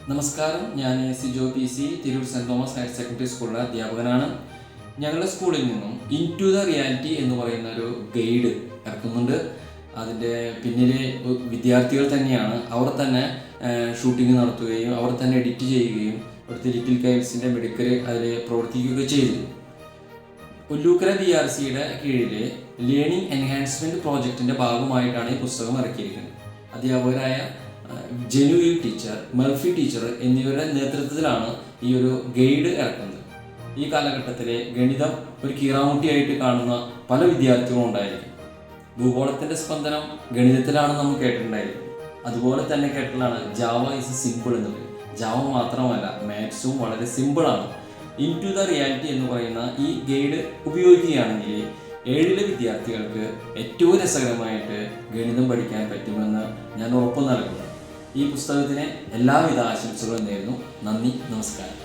നമസ്കാരം, ഞാൻ Sijo P C Tirur Saint Thomas higher secondary സ്കൂളിലെ അധ്യാപകനാണ്. ഞങ്ങളുടെ സ്കൂളിൽ നിന്നും ഇൻടു ദ റിയാലിറ്റി എന്ന് പറയുന്ന ഒരു ഗൈഡ് ഇറക്കുന്നുണ്ട്. അതിൻ്റെ പിന്നിലെ വിദ്യാർത്ഥികൾ തന്നെയാണ്. അവർ തന്നെ ഷൂട്ടിംഗ് നടത്തുകയും അവർ തന്നെ എഡിറ്റ് ചെയ്യുകയും അവിടുത്തെ ലിറ്റിൽ കൈൽസിൻ്റെ മെഡിക്കൽ അതിൽ പ്രവർത്തിക്കുകയൊക്കെ ചെയ്തു. ഒല്ലൂക്കര BRCയുടെ കീഴിൽ ലേണിംഗ് എൻഹാൻസ്മെൻറ്റ് പ്രോജക്റ്റിൻ്റെ ഭാഗമായിട്ടാണ് ഈ പുസ്തകം ഇറക്കിയിരിക്കുന്നത്. അധ്യാപകരായ ജെനു ടീച്ചർ, മർഫി ടീച്ചർ എന്നിവരുടെ നേതൃത്വത്തിലാണ് ഈ ഒരു ഗൈഡ് ഇറക്കുന്നത്. ഈ കാലഘട്ടത്തിലെ ഗണിതം ഒരു കീറാമുട്ടിയായിട്ട് കാണുന്ന പല വിദ്യാർത്ഥികളും ഉണ്ടായിരിക്കും. ഭൂഗോളത്തിൻ്റെ സ്പന്ദനം ഗണിതത്തിലാണ് നമ്മൾ കേട്ടിട്ടുണ്ടായിരിക്കും. അതുപോലെ തന്നെ കേട്ടിട്ടുള്ളതാണ് ജാവ ഈസ് സിമ്പിൾ എന്നത്. ജാവ മാത്രമല്ല, മാത്സും വളരെ സിമ്പിളാണ്. ഇൻടു ദ റിയാലിറ്റി എന്ന് പറയുന്ന ഈ ഗൈഡ് ഉപയോഗിക്കുകയാണെങ്കിൽ 7ലെ വിദ്യാർത്ഥികൾക്ക് ഏറ്റവും രസകരമായിട്ട് ഗണിതം പഠിക്കാൻ പറ്റുമെന്ന് ഞാൻ ഉറപ്പ് നൽകുന്നു. ഈ പുസ്തകത്തിന് എല്ലാവിധ ആശംസകളും നേരുന്നു. നന്ദി, നമസ്കാരം.